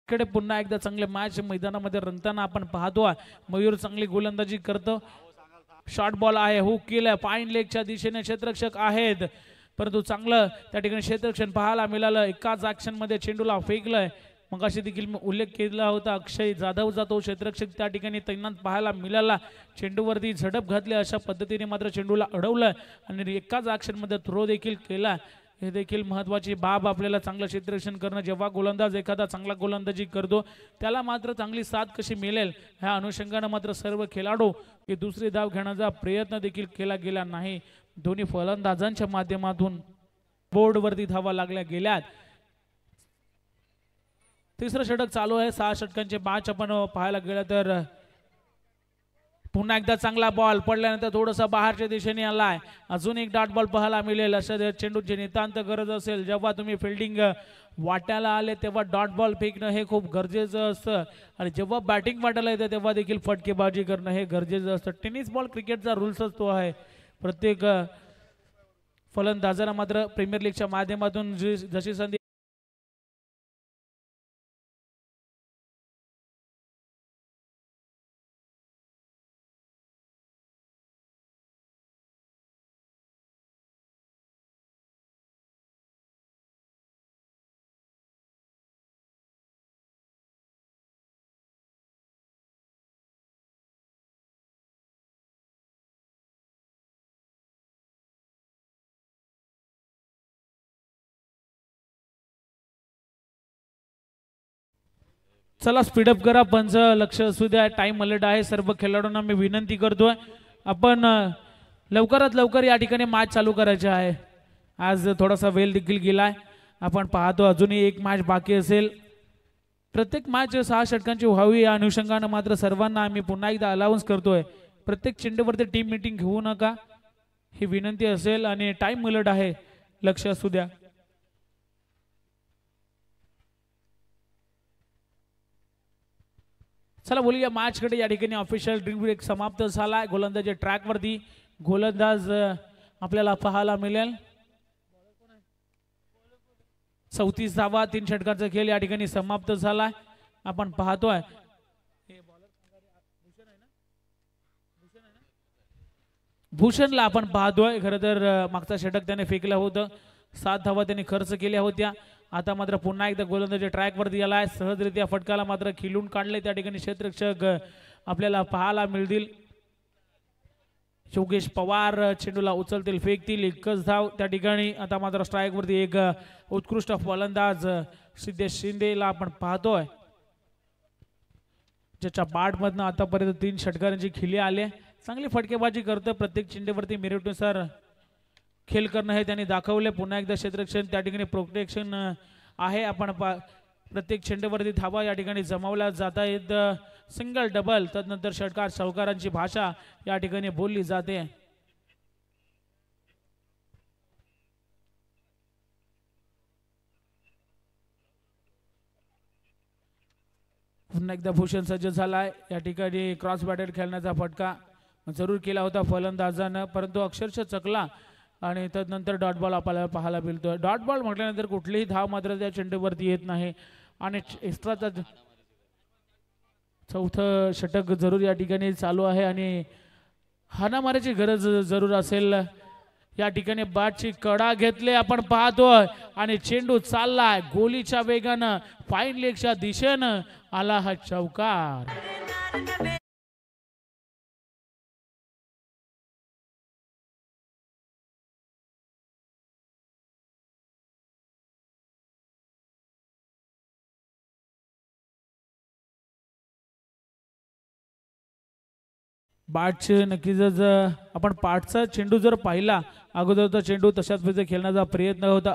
कडे पुन्हा एकदा चांगले मॅच मैदानामध्ये रंगताना आपण पाहतो। मयूर चांगली गोलंदाजी करतो, शॉर्ट बॉल आहे, हुक केलं, फाईन लेगच्या दिशेने क्षेत्ररक्षक आहेत, परंतु चांगलं त्या ठिकाणी क्षेत्ररक्षण पाहायला मिळालं। एकाच ऍक्शन मध्ये चेंडूला फेकलंय, मग अशी देखील उल्लेख केला होता अक्षय जाधवचा, तो क्षेत्ररक्षक त्या ठिकाणी तैनात पाहायला मिळाला। चेंडूवरती झडप घातली, अशा पद्धतीने मात्र चेंडूला अडवलं आणि एकाच ऍक्शन मध्ये थ्रो देखील केला। हे देखील महत्त्वाची बाब आपल्याला चांगलं क्षेत्ररक्षण करणं। जेव्हा गोलंदाज एखादा चांगला गोलंदाजी करतो त्याला मात्र चांगली साथ कशी मिळेल ह्या अनुषंगाने मात्र सर्व खेळाडू की दुसरी धाव घेण्याचा प्रयत्न देखील केला गेला नाही। दोन्ही फलंदाजांच्या माध्यमातून बोर्डवरती धावा लागल्या गेल्यात। तिसरं षटक चालू आहे, 6 षटकांचे मॅच आपण पाहायला गेलं तर पुन्हा एकदा चांगला बॉल पडल्यानंतर थोडासा बाहेरच्या दिशेने आलाय, अजून एक डॉट बॉल पाहायला मिळेल। अशा चेंडूची नितांत गरज असेल, जेव्हा तुम्ही फिल्डिंग वाट्याला आले तेव्हा डॉट बॉल फेकणं हे खूप गरजेचं असतं आणि जेव्हा बॅटिंग वाट्याला येते तेव्हा देखील फटकेबाजी करणं हे गरजेचं असतं। टेनिस बॉल क्रिकेटचा रूल्सच तो आहे। प्रत्येक फलंदाजाला मात्र प्रीमियर लीगच्या माध्यमातून जशी संधी चला स्पीडअप करा, पंच लक्ष असू द्या, टाइम अलर्ट आहे। सर्व खेळाडूंना मी विनंती करतोय आपण लवकरात लवकर या ठिकाणी मॅच चालू करायचे आहे। आज थोडासा वेळ देखील गेलाय, आपण पाहतो अजूनही एक मॅच बाकी असेल। प्रत्येक मॅच 6 षटकांची व्हावी या अनुषंगाने मात्र सर्वांना आम्ही पुन्हा एकदा अलाउन्स करतोय, प्रत्येक चेंडूवरती टीम मीटिंग घेऊ नका ही विनंती असेल आणि टाइम अलर्ट आहे, लक्ष असू द्या। चला बोलूया मॅच कडे। या ठिकाणी ऑफिशियल ड्रिंक ब्रेक समाप्त झालाय। गोलंदाजी ट्रॅक वरती गोलंदाज आपल्याला पाहायला मिळेल। 34 धावा, 3 षटकांचा खेळ या ठिकाणी समाप्त झालाय। आपण पाहतोय भूषणला आपण पाहतोय, खरं तर मागचा षटक त्याने फेकलं होतं, 7 धावा त्यांनी खर्च केल्या होत्या। आता मात्र पुन्हा एकदा गोलंदाजी ट्रॅक वरती आलाय, सहजरित्या फटकाला मात्र खिलून काढले त्या ठिकाणी क्षेत्ररक्षक आपल्याला पाहायला मिळतील। योगेश पवार चेंडूला उचलतील, फेकतील, एकच धाव त्या ठिकाणी। आता मात्र स्ट्राईक वरती एक उत्कृष्ट फलंदाज सिद्धेश शिंदेला आपण पाहतोय, ज्याच्या बॅट मधनं आतापर्यंत 3 षटकांची खिली आले, चांगली फटकेबाजी करतो, प्रत्येक चेंडूवरती मेरिटनुसार खेळ करणं हे त्यांनी दाखवले। पुन्हा एकदा क्षेत्ररक्षण त्या ठिकाणी प्रोटेक्शन आहे, आपण प्रत्येक चेंडूवरती धावा या ठिकाणी जमावल्या जात आहेत, सिंगल डबल, तदनंतर षटकार चौकारांची भाषा या ठिकाणी बोलली जाते। पुन्हा एकदा भूषण सज्ज झालाय, या ठिकाणी क्रॉस बॅटेड खेळण्याचा फटका जरूर केला होता फलंदाजानं, परंतु अक्षरशः चकला आणि तदनंतर डॉट बॉल आपल्याला पाहायला मिळतोय। डॉट बॉल म्हटल्यानंतर कुठलीही धाव मात्र त्या चेंडूवरती येत नाही आणि एक्स्ट्राचा चौथं षटक जरूर या ठिकाणी चालू आहे आणि हाणामारीची गरज जरूर असेल। या ठिकाणी बॅटची कडा घेतले आपण पाहतोय आणि चेंडू चाललाय गोलीच्या वेगानं, फाईन लेगच्या दिशेनं आला हा चौकार। बॅटचे नक्कीच आपण पाठचा चेंडू जर पाहिला, अगोदरचा चेंडू तशाच पद्धतीने खेळण्याचा प्रयत्न होता,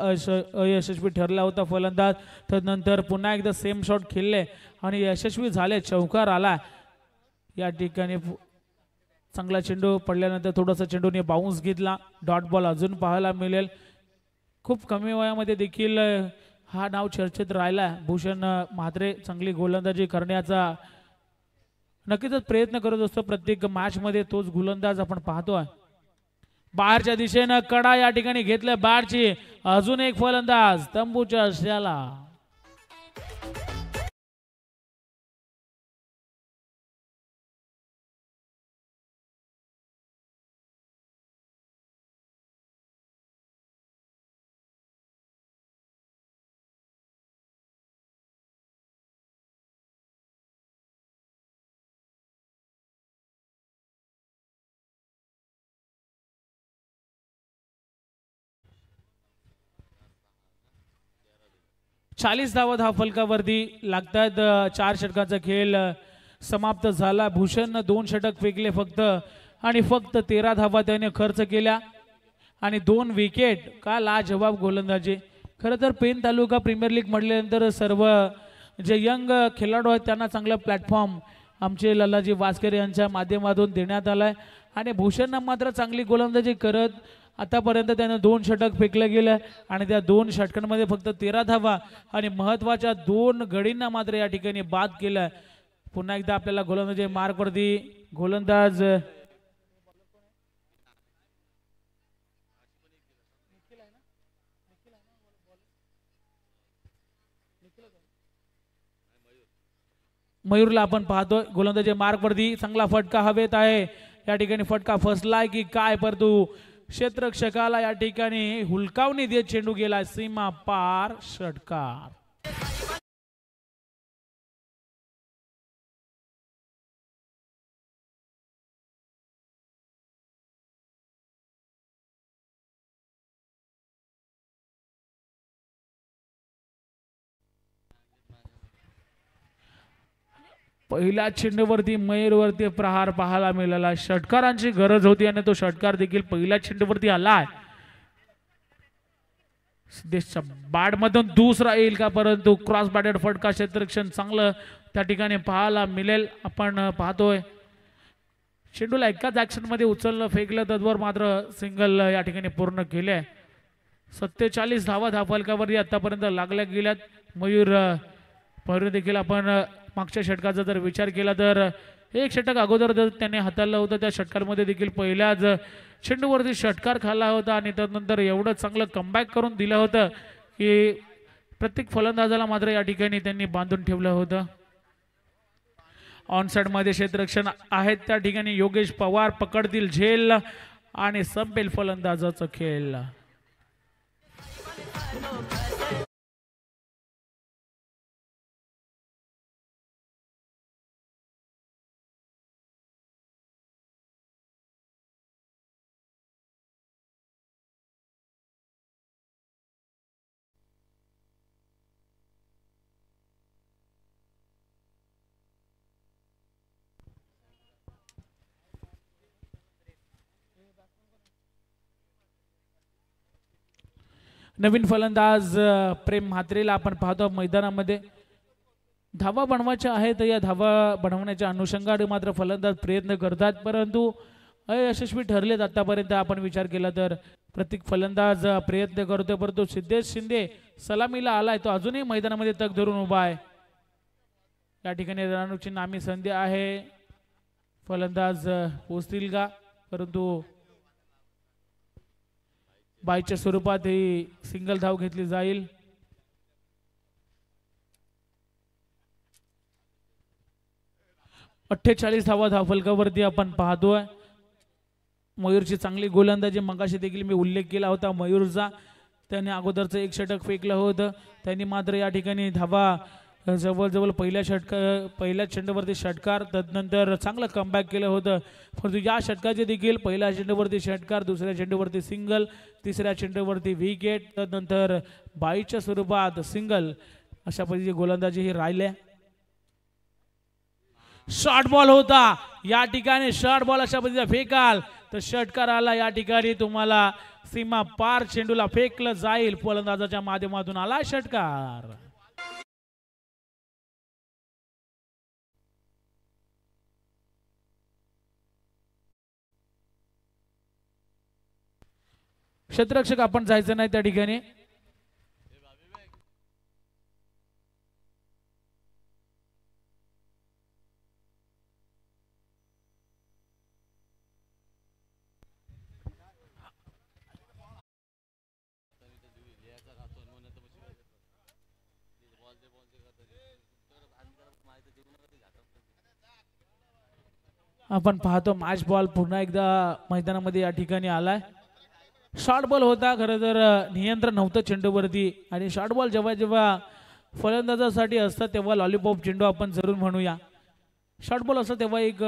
अयशस्वी ठरला होता फलंदाज, तदनंतर पुन्हा एकदा सेम शॉट खेळले आणि यशस्वी झाले, चौकार आला। या ठिकाणी चांगला चेंडू पडल्यानंतर थोडासा चेंडूने बाउन्स घेतला, डॉट बॉल अजून पाहायला मिळेल। खूप कमी वयामध्ये देखील हा नाव चर्चेत राहिला, भूषण म्हात्रे चांगली गोलंदाजी करण्याचा नक्कीच प्रयत्न करत असतो, प्रत्येक मॅच मध्ये तोच गोलंदाज आपण पाहतोय। बाहेरच्या दिशेनं कडा या ठिकाणी घेतलं बॅटची, अजून एक फलंदाज तंबूच्या आशेला। 40 धावा फलकावरती लागतात। 4 षटकाचा खेळ समाप्त झाला। भूषण 2 षटक फेकले फक्त आणि फक्त 13 धावा त्याने खर्च केल्या आणि 2 विकेट। का लाजवाब गोलंदाजी। खरं तर पेन तालुका प्रीमियर लीग म्हटल्यानंतर सर्व जे यंग खेळाडू आहेत त्यांना चांगला प्लॅटफॉर्म आमचे लल्लाजी वास्कर यांच्या माध्यमातून देण्यात आलाय आणि भूषणनं मात्र चांगली गोलंदाजी करत आतापर्यंत त्याने 2 षटक फेकले गेले आणि त्या 2 षटकांमध्ये फक्त 13 धावा आणि महत्त्वाच्या 2 गडींना मात्र या ठिकाणी बाद केलं। पुन्हा एकदा आपल्याला गोलंदाजी मार्कवरती गोलंदाज मयूरला आपण पाहतोय गोलंदाजी मार्कवरती चांगला फटका हवेत आहे। या ठिकाणी फटका फसलाय की काय परंतु क्षेत्ररक्षकाला या ठिकाणी हुलकावणी देत चेंडू गेला सीमा पार षटकार। पहिल्या चेंडूवरती मयूरवरती प्रहार पाहायला मिळाला। षटकारांची गरज होती आणि तो षटकार देखील पहिल्या चेंडूवरती आलाय। सिद्धेशच्या बॅटमधून दुसरा येईल का परंतु क्रॉस बॅटेड फटका क्षेत्ररक्षण चांगलं त्या ठिकाणी पाहायला मिळेल। आपण पाहतोय चेंडूला एकाच ऍक्शन मध्ये उचललं फेकलं तद्वर मात्र सिंगल या ठिकाणी पूर्ण केले। 47 धावा फलकावरती आतापर्यंत लागल्या गेल्यात। मयूर देखील आपण मागच्या षटकाचा जर विचार केला तर 1 षटक अगोदर जर त्याने हाताळलं होतं त्या षटकामध्ये देखील पहिल्याच चेंडूवरती षटकार खाल्ला होता आणि त्यानंतर एवढं चांगलं कमबॅक करून दिलं होतं की प्रत्येक फलंदाजाला मात्र या ठिकाणी त्यांनी बांधून ठेवलं होतं। ऑन साइड मध्ये क्षेत्ररक्षण आहेत त्या ठिकाणी योगेश पवार पकडतील झेल आणि संपेल फलंदाजाचा खेळ। नवीन फलंदाज प्रेम म्हात्रेला आपण पाहतो मैदानामध्ये। धावा बनवायच्या आहेत या धावा बनवण्याच्या अनुषंगाने मात्र फलंदाज प्रयत्न करतात परंतु अयशस्वी ठरलेत आतापर्यंत। आपण विचार केला तर प्रत्येक फलंदाज प्रयत्न करतोय परंतु सिद्धेश शिंदे सलामीला आलाय तो अजूनही मैदानामध्ये तग धरून उभा आहे। या ठिकाणी रणनुची नामी संधी आहे फलंदाज पोचतील का परंतु बाईच्या स्वरूपात ही सिंगल धाव घेतली जाईल। अठ्ठेचाळीस धावा फलकावरती आपण पाहतोय। मयूरची चांगली गोलंदाजी मगाशी देखील मी उल्लेख केला होता मयूरचा। त्याने अगोदरचं 1 षटक फेकलं होतं त्यांनी मात्र या ठिकाणी धावा जवळजवळ पहिल्या चेंडूवरती षटकार तदनंतर चांगलं कमबॅक केलं होतं परंतु या षटकाचे देखील पहिल्या चेंडूवरती षटकार दुसऱ्या चेंडूवरती सिंगल तिसऱ्या चेंडूवरती विकेट तदनंतर बाईच्या स्वरूपात सिंगल अशा पद्धतीची गोलंदाजी ही राहिल्या। शॉर्ट बॉल होता या ठिकाणी शॉर्ट बॉल अशा पद्धतीचा फेकाल तर षटकार आला। या ठिकाणी तुम्हाला सीमा पार चेंडूला फेकलं जाईल फलंदाजाच्या माध्यमातून आला षटकार। क्षेत्ररक्षक आपण जायचं नाही त्या ठिकाणी। आपण पाहतो मॅच बॉल पुन्हा एकदा मैदानामध्ये या ठिकाणी आलाय। शॉर्ट बॉल होता खरं तर नियंत्रण नव्हतं चेंडूवरती आणि शॉर्ट बॉल जेव्हा जेव्हा फलंदाजासाठी असतात तेव्हा लॉलीपॉप चेंडू आपण जरूर म्हणूया। शॉर्ट बॉल असतो तेव्हा एक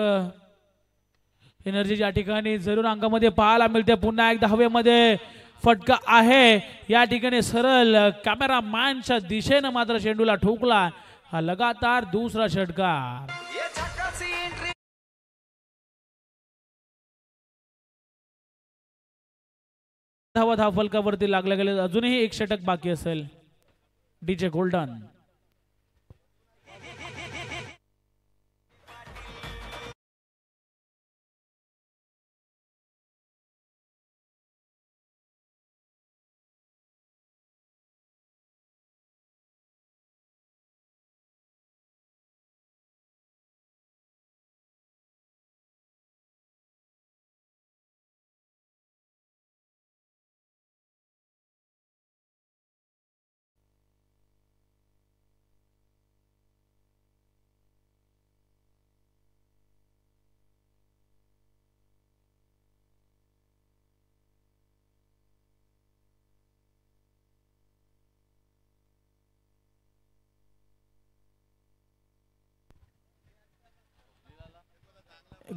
एनर्जी या ठिकाणी जरूर अंगामध्ये पाहायला मिळते। पुन्हा एकदा हवेमध्ये फटका आहे या ठिकाणी सरळ कॅमेरामॅनच्या दिशेने मात्र चेंडूला ठोकला. हा लगातार दुसरा षटकार. धावा फलकावरती लागल्या गेले. अजूनही एक षटक बाकी असेल. डीजे गोल्डन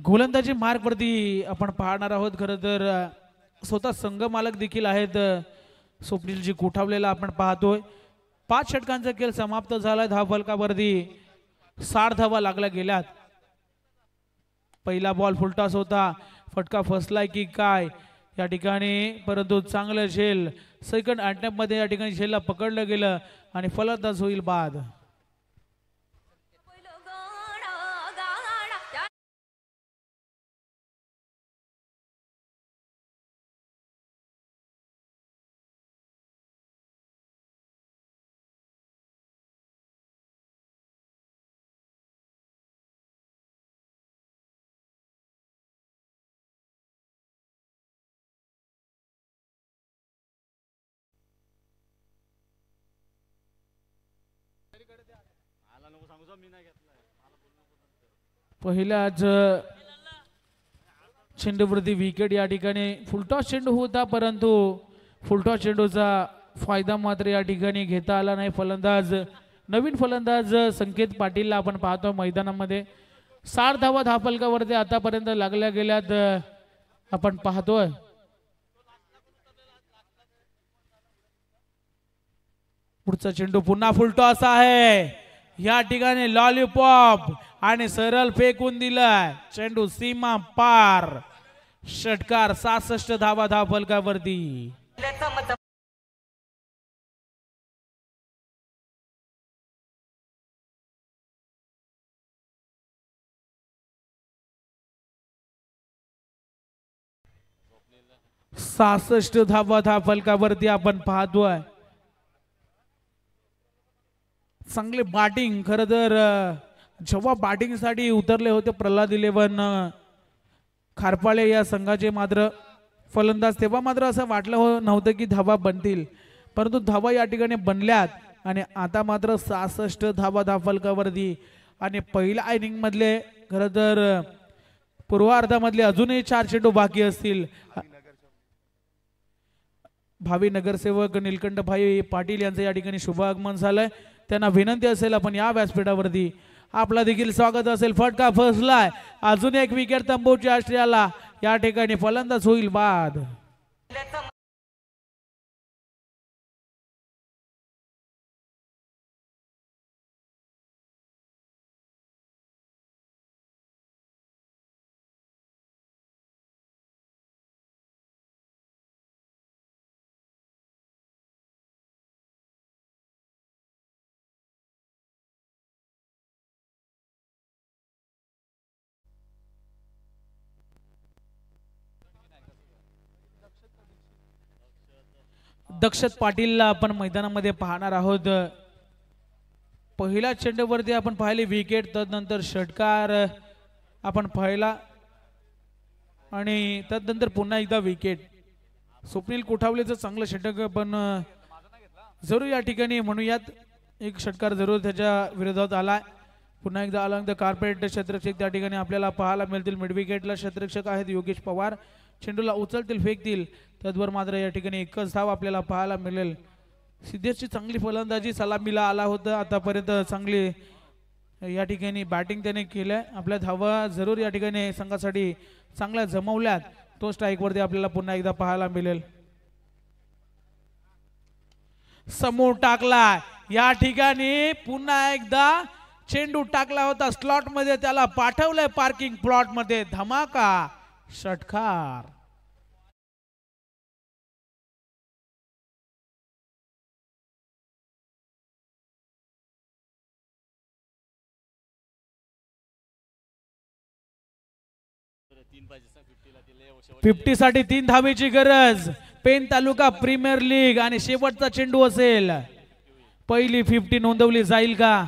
गोलंदाजी मार्ग वरती आपण पाहणार आहोत. खरं तर स्वतः संघ मालक देखील आहेत स्वप्नीलजी कोठावलेला आपण पाहतोय. 5 षटकांचा खेळ समाप्त झालाय. धावफलकावरती 60 धावा लागल्या गेल्यात. पहिला बॉल फुलटॉस होता. फटका फसलाय की काय या ठिकाणी, परंतु चांगलं झेल सेकंड अटेम्प्ट मध्ये या ठिकाणी झेलला पकडलं गेलं आणि फलंदाज होईल बाद. पहिल्याच चेंडूवरती विकेट या ठिकाणी फुलटॉस चेंडू होता, परंतु फुलटॉस चेंडूचा फायदा मात्र या ठिकाणी घेता आला नाही. फलंदाज नवीन फलंदाज संकेत पाटीलला आपण पाहतो मैदानामध्ये. 60 धावा धावफलकावरती आतापर्यंत लागल्या गेल्यात आपण पाहतोय. पुढचा चेंडू पुन्हा फुलटॉस आहे. या ठिकाणी लॉलीपॉप आणि सरळ फेकून दिलाय. चेंडू सीमा पार. षटकार 66 धावा धावफलकावरती. धावा धावफलकावरती आपण पाहतोय. चांगले बॅटिंग. खरं तर जेव्हा बॅटिंग साठी उतरले होते प्रल्हाद 11 खारपाळे या संघाचे मात्र फलंदाज, तेव्हा मात्र असं वाटलं नव्हतं की धावा बनतील, परंतु धावा या ठिकाणी बनल्यात. आणि आता मात्र 66 धावा धावफलकावरती. आणि पहिल्या इनिंग मधले खरं तर पूर्वार्धामधले अजूनही 4 चेंडू बाकी असतील. भावी नगरसेवक निलकंठ भाई पाटील यांचं या ठिकाणी शुभ आगमन झालंय. त्यांना विनंती असेल आपण या व्यासपीठावरती आपला देखील स्वागत असेल. फटका फसलाय. अजून एक विकेट तंबूची ऑस्ट्रेलियाला. या ठिकाणी फलंदाज होईल बाद. दक्षत पाटीलला आपण मैदानामध्ये पाहणार आहोत. पहिल्या चेंडूवरती आपण पाहिले विकेट, तदनंतर षटकार आपण पाहिला आणि तदनंतर पुन्हा एकदा विकेट. स्वप्नील कोठावलेचं चांगलं षटक पण जरूर या ठिकाणी म्हणूयात एक षटकार जरूर त्याच्या विरोधात आलाय. पुन्हा एकदा अलॉंग द कार्पेट क्षेत्ररक्षक त्या ठिकाणी आपल्याला पाहायला मिळतील. मिड विकेटला क्षेत्ररक्षक आहेत योगेश पवार. चेंडूला उचलतील फेकतील तद्वर मात्र या ठिकाणी एकच धाव आपल्याला पाहायला मिळेल. सिद्धेशची चांगली फलंदाजी सलामीला आला होता आतापर्यंत. चांगली या ठिकाणी बॅटिंग त्याने केल्या. आपल्या धावा जरूर या ठिकाणी संघासाठी चांगल्या जमवल्यात. तो स्ट्राईक वरती आपल्याला पुन्हा एकदा पाहायला मिळेल. समोर टाकला या ठिकाणी पुन्हा एकदा चेंडू टाकला होता स्लॉट मध्ये त्याला पाठवलंय पार्किंग प्लॉट मध्ये धमाका षटकार. फिफ्टी साठी 3 धावेची गरज. पेन तालुका प्रीमियर लीग आणि शेवटचा चेंडू असेल. पहिली 50 नोंदवली जाईल का?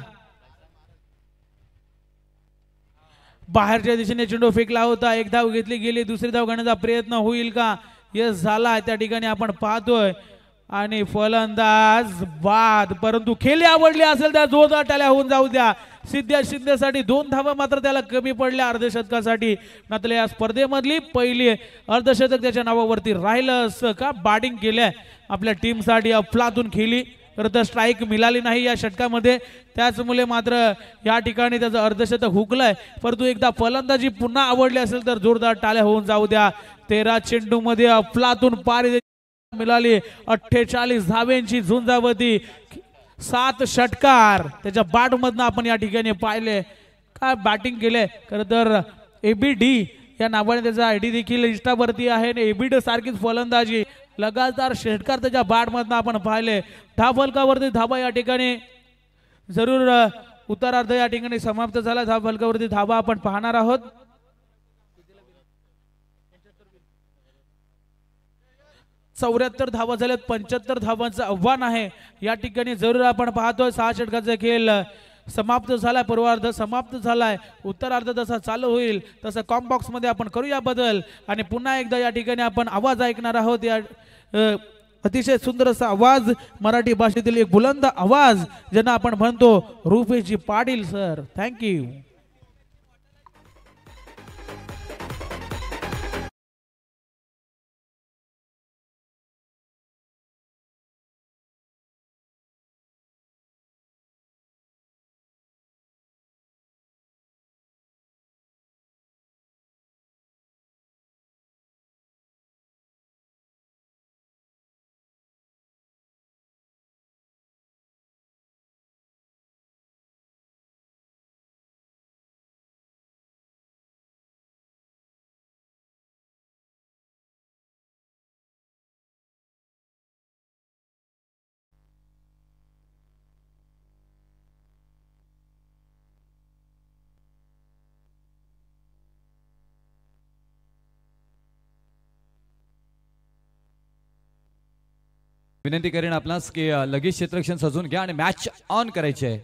बाहेरच्या दिशेने चेंडू फेकला होता. एक धाव घेतली गेली. दुसरी धाव घेण्याचा प्रयत्न होईल का? यस झाला. त्या ठिकाणी आपण पाहतोय आणि फलंदाज बाद. परंतु खेळी आवडली असेल त्या जोरदार टाळ्या होऊन जाऊ द्या. सिद्ध्या शिंदेसाठी 2 धावा मात्र त्याला कमी पडल्या अर्धशतकासाठी. मात्र या स्पर्धेमधली पहिली अर्धशतक त्याच्या नावावरती राहिलं असं का? बॅटिंग केल्या आपल्या टीमसाठी अफलातून खेळली. खरं तर स्ट्राईक मिळाली नाही या षटकामध्ये. त्याचमुळे मात्र या ठिकाणी त्याचं अर्धशतक हुकलंय. परंतु एकदा फलंदाजी पुन्हा आवडली असेल तर जोरदार टाळ्या होऊन जाऊ द्या. 13 चेंडू मध्ये अफलातून पारी मिळाली. 48 धाव्यांची झुंजावती. 7 षटकार त्याच्या बॅट मधनं आपण या ठिकाणी पाहिले. काय बॅटिंग केले. खरं तर एबीडी या नावाने त्याचा आयडी देखील इंस्टावरती आहे. एबीडी सारखीच फलंदाजी लगातार षटकार त्याच्या बॅट मधनं आपण पाहिले. धावफलकावरती धावा या ठिकाणी जरूर उत्तरार्ध या ठिकाणी समाप्त झाला. धावफलकावरती धावा आपण पाहणार आहोत. 74 धावा झाल्यात. 75 धावांचं आव्हान आहे या ठिकाणी. जरूर आपण पाहतोय 6 षटकाचा खेळ समाप्त झालाय. पूर्वार्ध समाप्त झालाय. उत्तरार्ध जसा चालू होईल तसं कॉम बॉक्स मध्ये आपण करूया बदल. आणि पुन्हा एकदा या ठिकाणी आपण आवाज ऐकणार आहोत. या अतिशय सुंदर असा आवाज, मराठी भाषेतील एक बुलंद आवाज ज्यांना आपण म्हणतो रुपेशजी पाटील सर. थँक्यू. विनंती करेन आपणास की लगेच क्षेत्ररक्षण सजून घ्या आणि मॅच ऑन करायची आहे.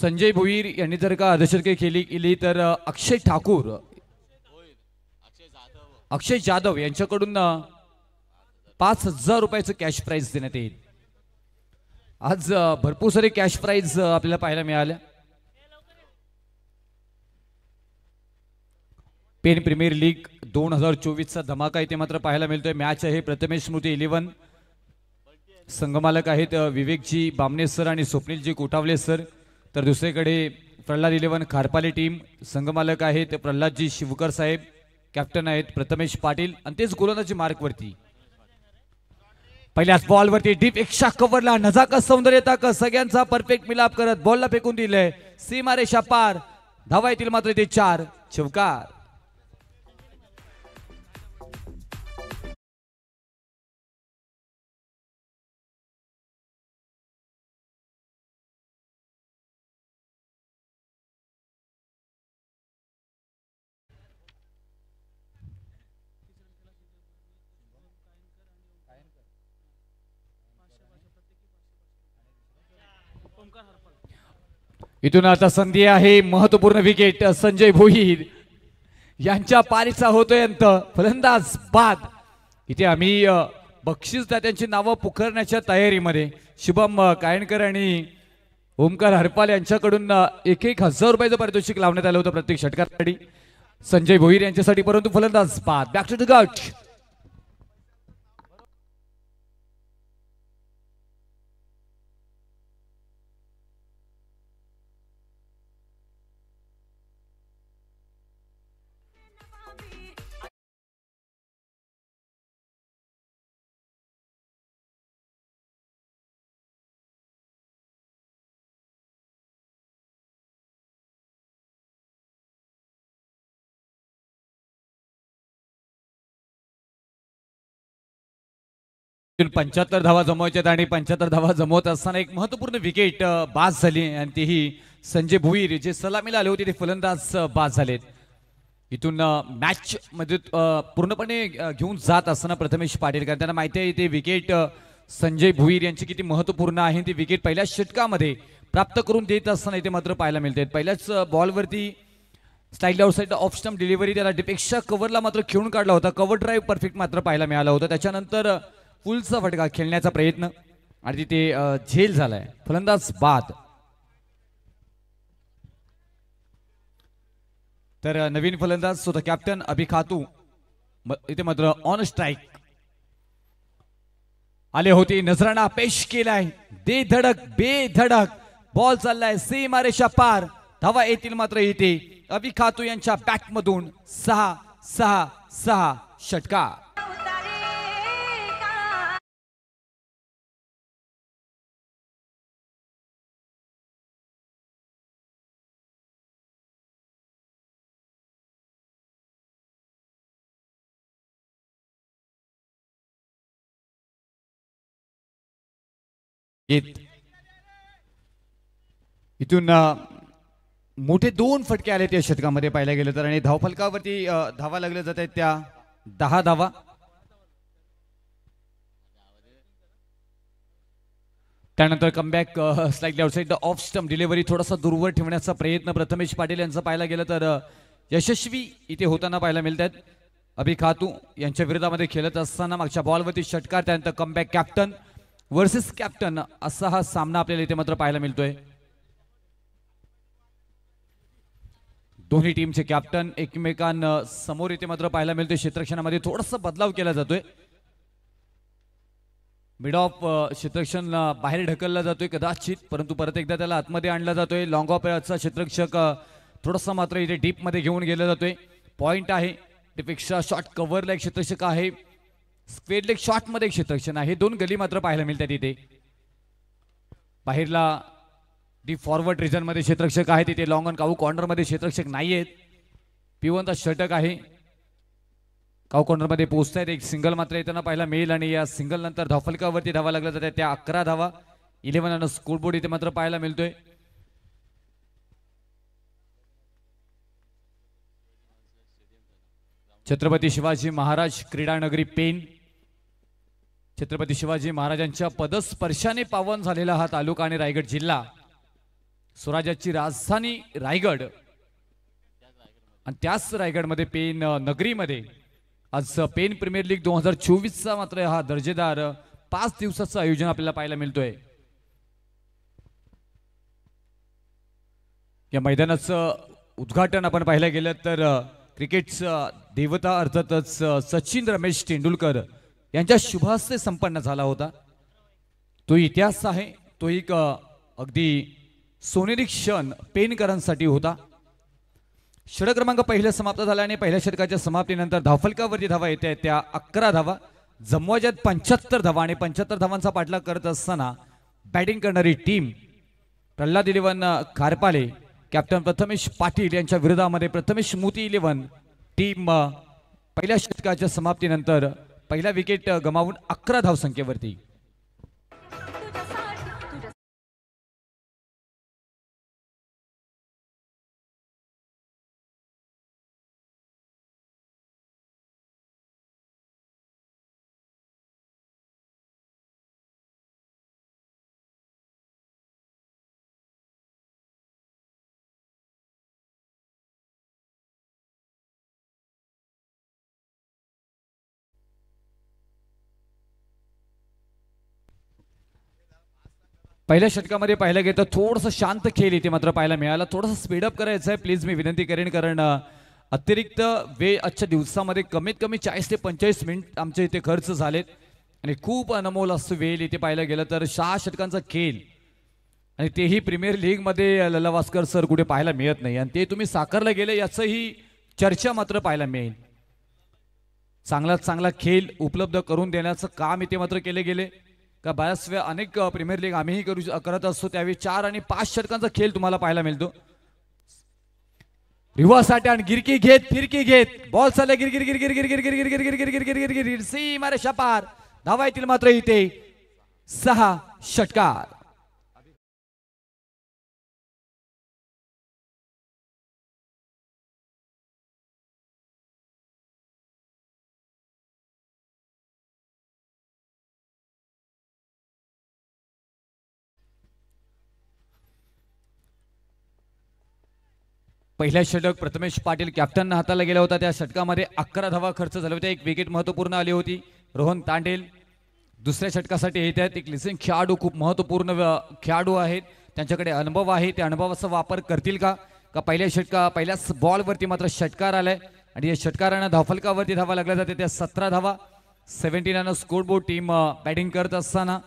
संजय भोईर यांनी जर का अर्धशतके केली तर अक्षय ठाकूर, अक्षय जाधव यांच्याकडून 5000 रुपयाचं कॅश प्राइज देण्यात येईल. आज भरपूर सारे कॅश प्राइज आपल्याला पाहायला मिळाल्या. पेन प्रीमियर लीग 2024 चा धमाका इथे मात्र पाहायला मिळतोय. मॅच आहे प्रथमेश स्मृती 11, संघमालक आहेत विवेकजी बामणे सर आणि स्वप्नीलजी कोठावले सर. तर दुसरीकडे प्रल्हाद 11 खारपाली टीम, संघमालक आहेत प्रल्हादजी शिवकर साहेब, कॅप्टन आहेत प्रथमेश पाटील आणि तेच गोलंदाजी मार्क वरती. पहिल्याच बॉल वरती डीप एक्स्ट्रा कव्हरला नजाकत सौंदर्यता का सगळ्यांचा परफेक्ट मिलाप करत बॉलला फेकून दिलंय सीमारेषा पार. धावा येतील मात्र ते 4 चौकार. इथून आता संधी आहे महत्वपूर्ण विकेट संजय भोईर यांच्या पारीचा होतोय अंत. फलंदाज बाद. इथे आम्ही बक्षीस दात्यांची नावं पुकारण्याच्या तयारीमध्ये शुभम कायणकर आणि ओमकार हरपाल यांच्याकडून 1000 रुपयाचं पारितोषिक लावण्यात आलं होतं प्रत्येक षटकासाठी. संजय भोईर यांच्यासाठी, परंतु फलंदाज बाद. Back to the gut. इथून 75 धावा जमवायच्यात आणि 75 धावा जमवत असताना एक महत्वपूर्ण विकेट बाद झाली आणि तीही संजय भोईर जे सलामीला आले होते ते फलंदाज बाद झालेत. इथून मॅच मध्ये पूर्णपणे घेऊन जात असताना प्रथमेश पाटील, कारण त्यांना माहिती आहे ते विकेट संजय भोईर यांची किती महत्वपूर्ण आहे. ती विकेट पहिल्या षटकामध्ये प्राप्त करून देत असताना इथे मात्र पाहायला मिळते. पहिल्याच बॉलवरती slide outside off stump delivery, त्याला डिपेक्षा कव्हरला मात्र खेळून काढला होता. कव्हर ड्राईव्ह परफेक्ट मात्र पाहायला मिळाला होता. त्याच्यानंतर फुलचा फटका खेळण्याचा प्रयत्न आणि तिथे झेल झालाय. फलंदाज बाद. तर नवीन फलंदाज स्वतः कॅप्टन अभि खातू इथे मात्र ऑन स्ट्राईक आले होते. नजराणा पेश केलाय. दे धडक बेधडक बॉल चाललाय सीमारेषा पार. धावा येतील मात्र इथे अभि खातू यांच्या बॅट मधून 6-6-6 षटकार. इथून मोठे 2 फटके आले त्या षटकामध्ये पाहिल्या गेलं तर, आणि धावफलकावरती धावा लागल्या जात आहेत त्या 10 धावा. त्यानंतर comeback slightly outside the of stump delivery, थोडासा दूरवर ठेवण्याचा प्रयत्न प्रथमेश पाटील यांचा पाहायला गेलं तर यशस्वी इथे होताना पाहायला मिळतात. अभि खातू यांच्या विरोधामध्ये खेळत असताना मागच्या बॉलवरती षटकार, त्यानंतर कमबॅक कॅप्टन वर्सेस कॅप्टन असा हा सामना आपल्याला इथे मात्र पाहायला मिळतोय. दोन्ही टीमचे कॅप्टन एकमेकांसमोर इथे मात्र पाहायला मिळतोय. क्षेत्ररक्षणामध्ये थोडासा बदलाव केला जातोय. मिड ऑफ क्षेत्ररक्षण बाहेर ढकलला जातोय कदाचित, परंतु परत एकदा त्याला आतमध्ये आणला जातोय. लॉंग ऑफचा क्षेत्ररक्षक थोडासा मात्र इथे डीप मध्ये घेऊन गेला जातोय. पॉइंट आहे त्यापेक्षा शॉर्ट कव्हरला एक क्षेत्ररक्षक आहे. स्क्वेअर लेग शॉट मध्ये क्षेत्ररक्षण आहे. 2 गली मात्र पाहायला मिळतात इथे. बाहेरला डीप फॉरवर्ड रिजन मध्ये क्षेत्ररक्षक आहे. तिथे लॉंग ऑन काऊ कॉर्नर मध्ये क्षेत्ररक्षक नाहीयेत. पिवंत षटक आहे. काऊ कॉर्नर मध्ये पोहोचतायत. एक सिंगल मात्र येताना पाहायला मिळेल आणि या सिंगल नंतर धावफलकावरती धावा लागल्या जातात त्या 11 धावा. 11 आणि स्कोरबोर्ड इथे मात्र पाहायला मिळतोय. छत्रपती शिवाजी महाराज क्रीडा नगरी पेन, छत्रपती शिवाजी महाराजांच्या पदस्पर्शाने पावन झालेला हा तालुका आणि रायगड जिल्हा, स्वराज्याची राजधानी रायगड, आणि त्याच रायगडमध्ये पेन नगरीमध्ये आज पेन प्रीमियर लीग 2024 चा मात्र हा दर्जेदार 5 दिवसाचं आयोजन आपल्याला पाहायला मिळतोय. या मैदानाचं उद्घाटन आपण पाहायला गेलं तर क्रिकेटचा देवता अर्थातच सचिन रमेश तेंडुलकर यांच्या शुभहस्ते संपन्न झाला होता. तो इतिहास आहे. तो एक अगदी सोनेरी क्षण पेनकरांसाठी होता. षटक क्रमांक पहिला समाप्त झाला आणि पहिल्या षटकाच्या समाप्तीनंतर धावफलकावरती धावा येते त्या 11 धावा जमवायच्यात 75 धावा, आणि 75 धावांचा पाठलाग करत असताना बॅटिंग करणारी टीम प्रल्हाद 11 खारपाले, कॅप्टन प्रथमेश पाटील यांच्या विरोधामध्ये प्रथमेश मोती 11 टीम पहिल्या षटकाच्या समाप्तीनंतर पहिला विकेट गमावून 11 धावसंख्येवरती. पहिल्या षटकामध्ये पाहिलं गेलं तर थोडंसं शांत खेळ इथे मात्र पाहायला मिळाला. थोडंसं स्पीडअप करायचं आहे प्लीज, मी विनंती करेन, कारण अतिरिक्त वेळ आजच्या दिवसामध्ये कमीत कमी 40 ते 45 मिनिट आमच्या इथे खर्च झालेत आणि खूप अनमोल असं वेळ इथे पाहायला गेलं तर 6 षटकांचा खेळ आणि तेही प्रीमियर लीगमध्ये लल्ला वास्कर सर कुठे पाहायला मिळत नाही आणि ते तुम्ही साकारला गेले याचंही चर्चा मात्र पाहायला मिळेल. चांगला चांगला खेळ उपलब्ध करून देण्याचं काम इथे मात्र केले गेले का बऱ्याच वेळा अनेक प्रीमियर लीग आम्हीही करत असतो त्यावेळी 4 आणि 5 षटकांचा खेळ तुम्हाला पाहायला मिळतो. रिव्हर्स आणि गिरकी घेत फिरकी घेत बॉल चालला गिर गिर गिर गिर गिर गिर गिर गिर गिर गिर गिर गिर गिर गिर गिर सी मारे शपार धावा येतील मात्र इथे 6 षटकार. पहिला षटक प्रथमेश पाटील कॅप्टन हाताला गेला होता. त्या षटकामध्ये 11 धावा खर्च झाले होते. एक विकेट महत्वपूर्ण आली होती. रोहन तांडेल दुसऱ्या षटकासाठी येत आहेत. एक लिसिंग खेळाडू खूप महत्वपूर्ण खेळाडू आहेत. त्यांच्याकडे अनुभव आहे. त्या अनुभवाचा वापर करतील का पहिल्याच बॉलवरती मात्र षटकार आलाय आणि या षटकारानं धावफलकावरती धावा लागल्या जाते. त्या 17 धावा 17 स्कोरबोर्ड टीम बॅटिंग करत असताना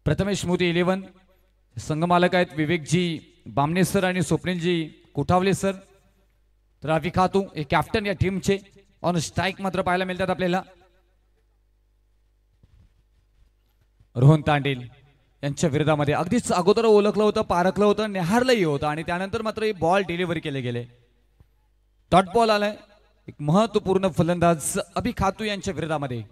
प्रथमेश मोदी 11 संघमालक आहेत विवेकजी बामणे सर आणि स्वप्नीलजी कोठावले सर. तर रफी खातू हे कॅप्टन या टीमचे ऑन स्ट्राईक मात्र पाहायला मिळतात आपल्याला. रोहन तांडेल यांच्या विरोधामध्ये अगदीच अगोदर ओळखलं होतं पारखलं होतं निहारलंही होतं आणि त्यानंतर मात्र हे बॉल डिलिव्हरी केले गेले. डॉट बॉल आलाय. एक महत्वपूर्ण फलंदाज अभि खातू यांच्या विरोधामध्ये.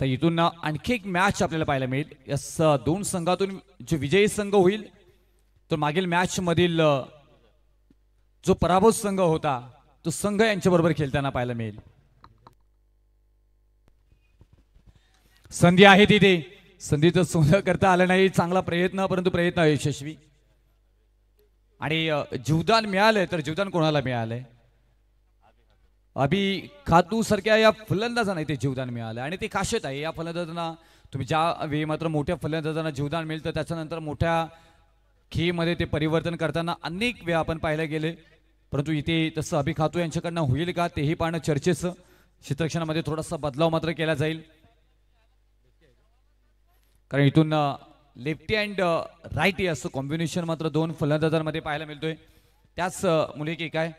तर इथून आणखी एक मॅच आपल्याला पाहायला मिळेल. या दोन संघातून जो विजयी संघ होईल तो मागील मॅच मधील जो पराभूत संघ होता तो संघ यांच्या बरोबर खेळताना पाहायला मिळेल. संधी आहे तिथे. संधीचं सोनं करता आलं नाही. चांगला प्रयत्न परंतु प्रयत्न यशस्वी आणि जीवदान मिळालंय. तर जीवदान कोणाला मिळालंय? अभि खातू सारख्या या फलंदाजांना इथे जीवदान मिळालं आणि ते खासियत आहे या फलंदाजांना. तुम्ही ज्या वेळी मात्र मोठ्या फलंदाजांना जीवदान मिळतं त्याच्यानंतर मोठ्या खेळमध्ये ते परिवर्तन करताना अनेक वेळा आपण पाहायला गेले. परंतु इथे तसं अभि खातू यांच्याकडनं होईल का तेही पाहणं चर्चेचं. क्षेत्ररक्षणामध्ये थोडासा बदलाव मात्र केला जाईल कारण इथून लेफ्टी अँड राईटी असं कॉम्बिनेशन मात्र दोन फलंदाजांमध्ये पाहायला मिळतोय. त्याच मुले की काय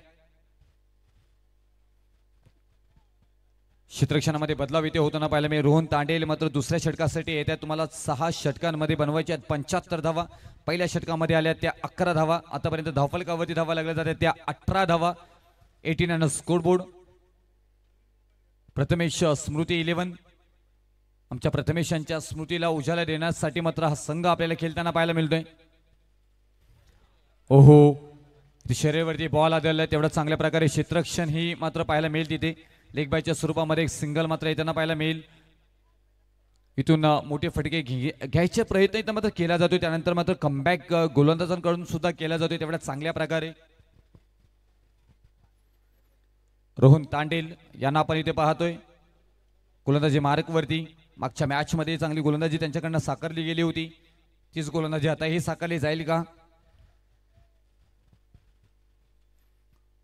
क्षेत्ररक्षणामध्ये बदलाव इथे होताना पाहायला मिळेल. रोहन तांडेल मात्र दुसऱ्या षटकासाठी येत्या तुम्हाला 6 षटकांमध्ये बनवायचे आहेत. 75 धावा पहिल्या षटकामध्ये आल्या त्या 11 धावा आतापर्यंत धावफलकावरती धावा लागल्या जातात त्या 18 धावा 18 स्कोरबोर्ड. प्रथमेश स्मृती 11 आमच्या प्रथमेशांच्या स्मृतीला उजाला देण्यासाठी मात्र हा संघ आपल्याला खेळताना पाहायला मिळतोय. ओहो शरीरावरती बॉल आदळला तेवढा चांगल्या प्रकारे क्षेत्ररक्षण ही मात्र पाहायला मिळेल. तिथे लेग बायच्या स्वरूपामध्ये एक सिंगल मात्र येताना पाहायला मिळेल. इथून मोठे फटके घ्यायचे प्रयत्न इथं मात्र केला जातोय. त्यानंतर मात्र कमबॅक गोलंदाजांकडून सुद्धा केला जातोय तेवढ्या चांगल्या प्रकारे. रोहन तांडेल यांना आपण इथे पाहतोय गोलंदाजी मार्कवरती. मागच्या मॅच मध्ये चांगली गोलंदाजी त्यांच्याकडनं साकारली गेली होती. तीच गोलंदाजी आताही साकारली जाईल का?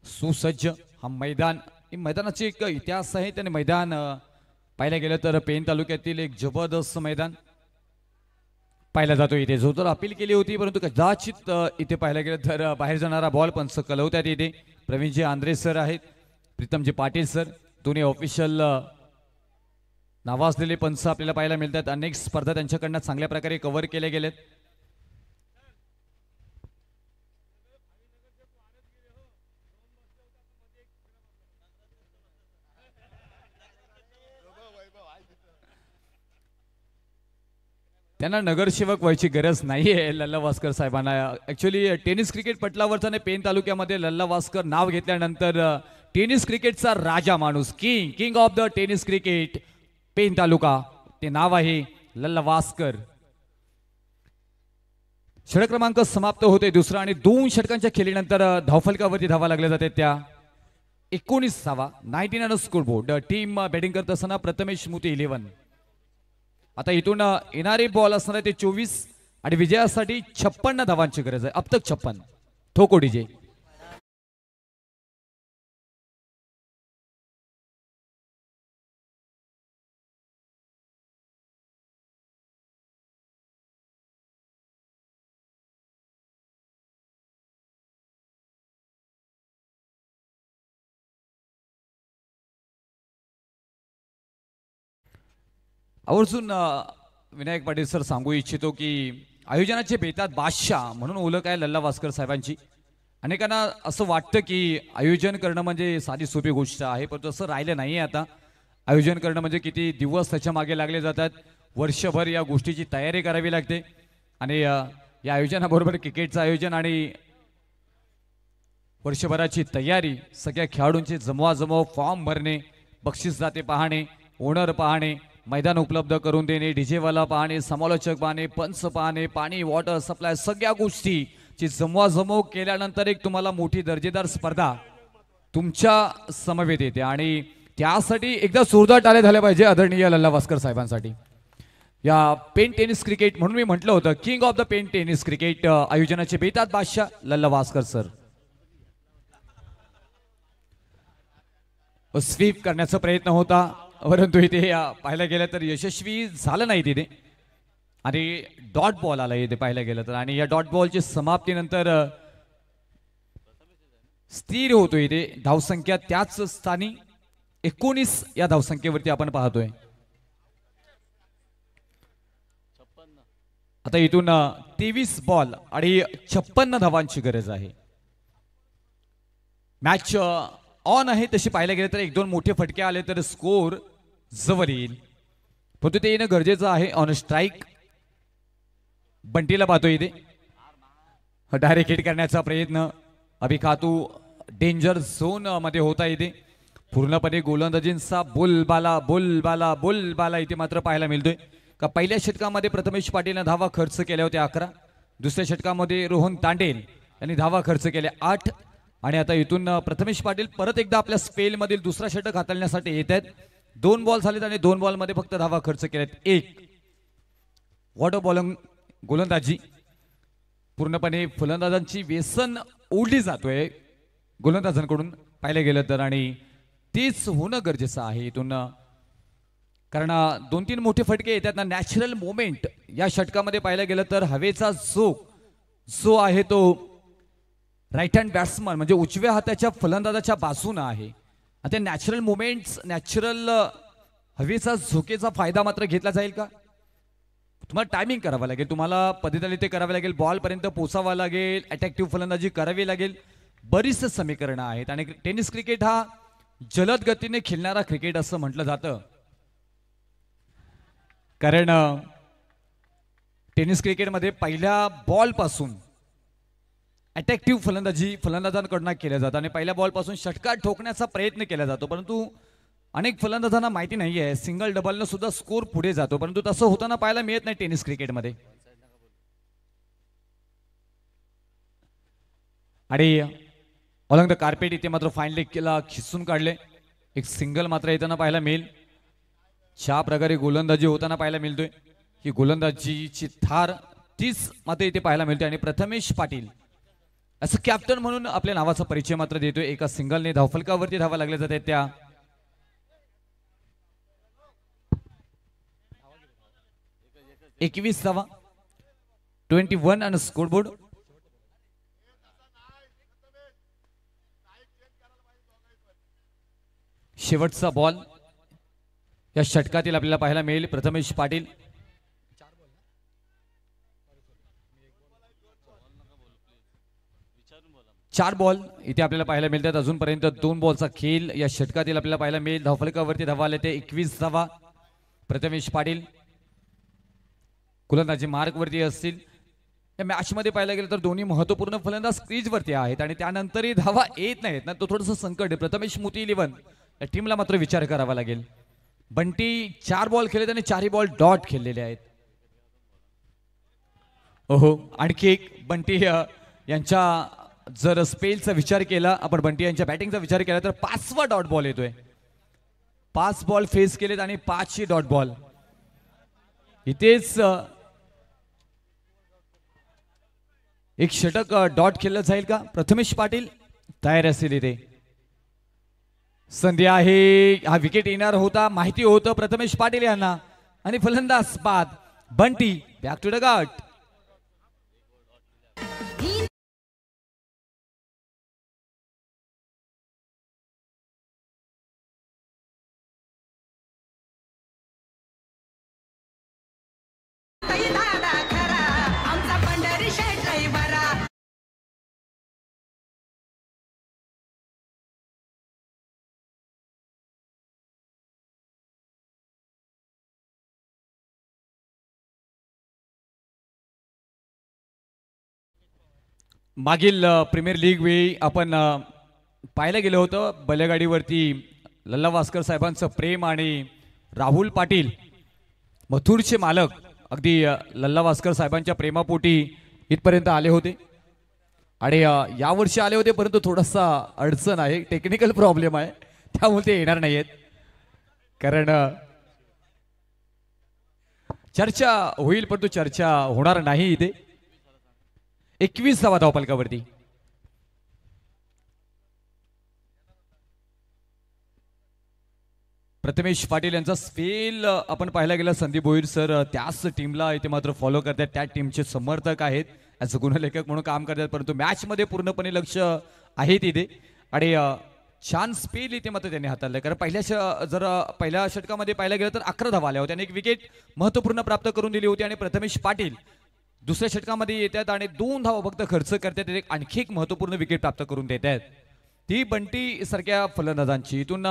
सुसज्ज हा मैदान मैदानाचे एक इतिहास आहे. त्याने मैदान पाहायला गेलं तर पेन तालुक्यातील एक जबरदस्त मैदान पाहिला जातो. इथे जो तर अपील केली होती परंतु कदाचित इथे पाहायला गेलं तर बाहेर जाणारा बॉल पंच कलवतात. इथे प्रवीणजी आंद्रे सर आहेत प्रीतमजी पाटील सर दोन्ही ऑफिशियल नावाजलेले पंच आपल्याला पाहायला मिळतात. अनेक स्पर्धा त्यांच्याकडनं चांगल्या प्रकारे कव्हर केल्या गेलेत. त्यांना नगरसेवक व्हायची गरज नाहीये लल्ला वास्कर साहेबांना. ऍक्च्युली टेनिस क्रिकेट पटलावरचा पेन तालुक्यामध्ये लल्ला वास्कर नाव घेतल्यानंतर टेनिस क्रिकेटचा राजा माणूस king of the tennis cricket Pen तालुका ते नाव आहे लल्ला वास्कर. षटक क्रमांक समाप्त होते दुसरा आणि 2 षटकांच्या खेळीनंतर धावफलकावरती धावा लागल्या जाते त्या 19 19 on score board. Team batting करत असताना प्रथमेश स्मृती 11. आता इथून येणारे बॉल असणार आहे ते 24 आणि विजयासाठी 56 धावांची गरज आहे. अब तक 56. ठोको डीजे. आवर्जून विनायक पाटील सर सांगू इच्छितो की आयोजनाचे बेतात बादशाह म्हणून ओळख आहे लल्ला वास्कर साहेबांची. अनेकांना असं वाटतं की आयोजन करणं म्हणजे साधी सोपी गोष्ट आहे, पण तसं राहिलं नाही आहे. आता आयोजन करणं म्हणजे किती दिवस त्याच्या मागे लागले जातात, वर्षभर या गोष्टीची तयारी करावी लागते. आणि या आयोजनाबरोबर क्रिकेटचं आयोजन आणि वर्षभराची तयारी, सगळ्या खेळाडूंचे जमवाजमव, फॉर्म भरणे, बक्षीस जाते पाहणे, ओनर पाहणे, मैदान उपलब्ध करून देणे, डीजेवाला पाहणे, समालोचक पाहणे, पंच पाहणे, पाणी वॉटर सप्लाय, सगळ्या गोष्टीची जमवाजमव केल्यानंतर एक तुम्हाला मोठी दर्जेदार स्पर्धा तुमच्या समवेत येते. आणि त्यासाठी एकदा जोरदार टाळ्या झाल्या पाहिजे आदरणीय लल्ला वास्कर साहेबांसाठी. या पेन टेनिस क्रिकेट म्हणून मी म्हटलं होतं king of the Pen tennis cricket आयोजनाचे बेतात बादशाह लल्ला वास्कर सर. स्वीप करण्याचा प्रयत्न होता, परंतु इथे पाहायला गेलं तर यशस्वी झालं नाही तिथे आणि डॉट बॉल आला इथे पाहायला गेलं तर. आणि या डॉट बॉलची समाप्तीनंतर स्थिर होतो इथे धावसंख्या त्याच स्थानी 19 या धावसंख्येवरती आपण पाहतोय. आता इथून 23 बॉल आणि 56 धावांची गरज आहे. मॅच ऑन आहे तशी पाहायला गेलं तर 1-2 मोठे फटके आले तर स्कोर जवळ येईल, परंतु ते येणं गरजेचं आहे. ऑन स्ट्राईक बंटीला पाहतो इथे डायरेक्ट हिट करण्याचा प्रयत्न. अभिखातू डेंजर झोन मध्ये होता इथे पूर्णपणे गोलंदाजींचा बोलबाला बोलबाला बोलबाला इथे मात्र पाहायला मिळतोय. का पहिल्या षटकामध्ये प्रथमेश पाटीलने धावा खर्च केल्या होत्या 11, दुसऱ्या षटकामध्ये रोहन तांडेल यांनी धावा खर्च केल्या 8. आणि आता इथून प्रथमेश पाटील परत एकदा आपल्या स्पेल मधील दुसरा षटक हाताळण्यासाठी येत आहेत. 2 बॉल झालेत आणि 2 बॉल मध्ये फक्त धावा खर्च केल्यात 1. वॉटर बॉलिंग गोलंदाजी पूर्णपणे फलंदाजांची व्यसन ओढली जातोय गोलंदाजांकडून पाहिलं गेलं तर, आणि तेच होणं गरजेचं आहे इथून. कारण 2-3 मोठे फटके येतात ना, नॅचरल मोमेंट या षटकामध्ये पाहायला गेलं तर हवेचा जो आहे तो राईट हँड बॅट्समन म्हणजे उजव्या हाताच्या फलंदाजाच्या बाजूने आहे. आता नॅचरल मुवमेंट्स, नॅचरल हवेचा झोकेचा फायदा मात्र घेतला जाईल का? तुम्हाला टायमिंग करावं लागेल, तुम्हाला पद्धतीने ते करावे लागेल, बॉल पर्यंत पोहोचावं लागेल, अटॅक्टिव्ह फलंदाजी करावी लागेल. बरीच समीकरणं आहेत आणि टेनिस क्रिकेट हा जलद गतीने खेळणारा क्रिकेट असं म्हटलं जातं. कारण टेनिस क्रिकेटमध्ये पहिल्या बॉल पासून अटॅक्टिव्ह फलंदाजी फलंदाजांकडून केल्या जातात आणि पहिल्या बॉल पासून षटकार ठोकण्याचा प्रयत्न केला जातो, परंतु अनेक फलंदाजांना माहिती नाही आहे सिंगल डबलनं सुद्धा स्कोर पुढे जातो, परंतु तसं होताना पाहायला मिळत नाही टेनिस क्रिकेटमध्ये. आणि ऑलॉंग द कार्पेट इथे मात्र फाईन लेग केला, खिसून काढले, एक सिंगल मात्र येताना पाहायला मिळेल. ज्या प्रकारे गोलंदाजी होताना पाहायला मिळतोय की गोलंदाजीची थार तीच मात्र इथे पाहायला मिळते. आणि प्रथमेश पाटील असं कॅप्टन म्हणून आपल्या नावाचा परिचय मात्र देतोय. एका सिंगलने धावफलकावरती धावा लागल्या जात आहेत त्या. एकवीस धावा 21 ऑन स्कोरबोर्ड. शेवटचा बॉल या षटकातील आपल्याला पाहायला मिळेल. प्रथमेश पाटील चार बॉल इथे आपल्याला पाहायला मिळतात. अजूनपर्यंत 2 बॉलचा खेळ या षटकातील आपल्याला पाहायला मिळेल. धावफलकावरती धावा आले ते 21 धावा. प्रथमेश पाटील गोलंदाजी मार्क वरती असतील. या मॅच मध्ये पाहायला गेलं तर दोन्ही महत्वपूर्ण फलंदाज क्रीज वरती आहेत आणि त्यानंतरही धावा येत नाहीत ना, तो थोडंसं संकट आहे. प्रथमेश स्मृती 11 या टीमला मात्र विचार करावा लागेल. बंटी 4 बॉल खेळले आणि 4ही बॉल डॉट खेळलेले आहेत. ओहो, आणखी एक बंटी यांच्या जर स्पेलचा विचार केला, आपण बंटी यांच्या बॅटिंगचा विचार केला तर 5वा डॉट बॉल येतोय. 5 बॉल फेस केलेत आणि 5ची डॉट बॉल. इथेच एक षटक डॉट खेळलं जाईल का? प्रथमेश पाटील तयार असतील इथे. संधी आहे, हा विकेट येणार होता माहिती होतं प्रथमेश पाटील यांना आणि फलंदाज बाद. Bunty back to the gut. मागील प्रीमियर लीग वेळी आपण पाहायला गेलो होतं बैलगाडीवरती लल्ला वास्कर साहेबांचं प्रेम आणि राहुल पाटील मथुरचे मालक अगदी लल्ला वास्कर साहेबांच्या प्रेमापोटी इथपर्यंत आले होते आणि यावर्षी आले होते, परंतु थोडासा अडचण आहे, टेक्निकल प्रॉब्लेम आहे, त्यामुळे ते येणार नाहीयेत. कारण चर्चा होईल परंतु चर्चा होणार नाही इथे. 21वा धावफलकावरती प्रथमेश पाटील यांचा स्पेल आपण पाहायला गेला. संदीप भोईर सर त्याच टीमला इथे मात्र फॉलो करतात, त्या टीमचे समर्थक आहेत, ॲज अ गुणलेखक म्हणून काम करतात, परंतु मॅच मध्ये पूर्णपणे लक्ष आहे तिथे. आणि छान स्पेल इथे मात्र त्यांनी हाताळलं. कारण पहिल्या षटकामध्ये पाहायला गेलं तर 11 धावा आल्या होत्या आणि एक विकेट महत्वपूर्ण प्राप्त करून दिली होती. आणि प्रथमेश पाटील दुसऱ्या षटकामध्ये येतात आणि 2 धावा फक्त खर्च करतात, एक आणखी एक महत्वपूर्ण विकेट प्राप्त करून देत आहेत. ती बंटी सारख्या फलंदाजांची. इथून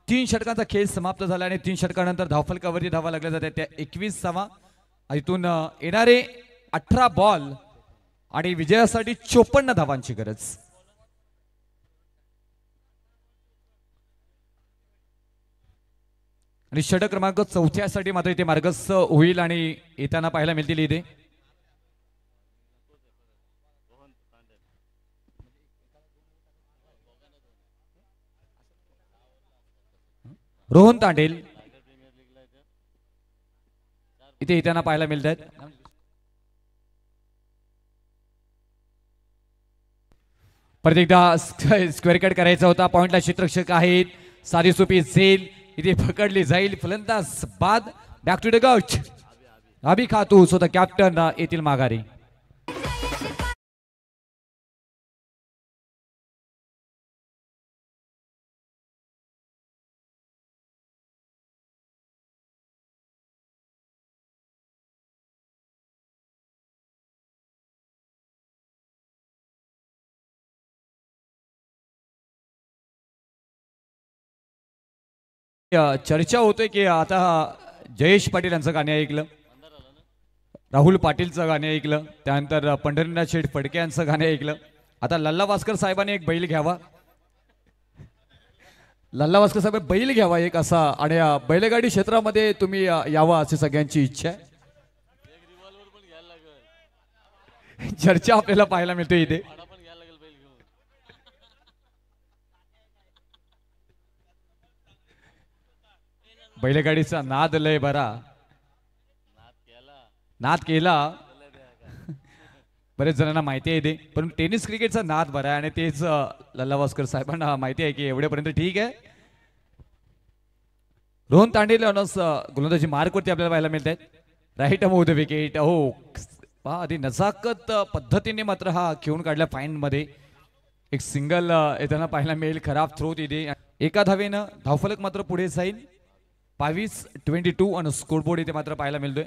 3 षटकांचा खेळ समाप्त झाला आणि 3 षटकानंतर धावफलकावरती धावा लागल्या जातात त्या 21वा. इथून येणारे 18 बॉल आणि विजयासाठी 54 धावांची गरज. आणि षटक क्रमांक 4 साठी मात्र इथे मार्गस्थ होईल आणि येताना पाहायला मिळतील इथे रोहन तांडेल इथे येताना पाहायला मिळत आहेत. परत एकदा स्क्वेअर कट करायचा होता, पॉइंटला क्षेत्ररक्षक आहेत, साधी सोपी झेल इथे पकडली जाईल, फलंदाज बाद. Back to the gut. अभि खातू स्वतः कॅप्टन येथील माघारी. चर्चा होते की आता जयेश पाटील यांचं गाणे ऐकलं, राहुल पाटीलचं गाणे ऐकलं, त्यानंतर पंढरीनाथ शेठ फडके यांचं गाणे ऐकलं, आता लल्ला वास्कर साहेबांनी एक बैल घ्यावा, लल्ला वास्कर साहेब बैल घ्यावा एक असा, आणि बैलगाडी क्षेत्रामध्ये तुम्ही यावा अशी सगळ्यांची इच्छा आहे. चर्चा आपल्याला पाहायला मिळते इथे. बैलगाडीचा नाद लय बरा, नाद केला बरेच जणांना माहिती आहे ते, पण टेनिस क्रिकेटचा नाद बरा आहे आणि तेच लल्ला वास्कर साहेबांना माहिती आहे की एवढ्यापर्यंत ठीक आहे. रोहन तांडेल गोलंदाजी मार्कवरती आपल्याला पाहायला मिळत आहेत. Right above the wicket. हो आधी नजाकत पद्धतीने मात्र हा खेळून काढला फाईन मध्ये. एक सिंगल येताना पाहायला मिळेल, खराब थ्रो तिथे. एका धावेनं धावफलक मात्र पुढे जाईल 22-22 आणि स्कोरबोर्ड इथे मात्र पाहायला मिळतोय.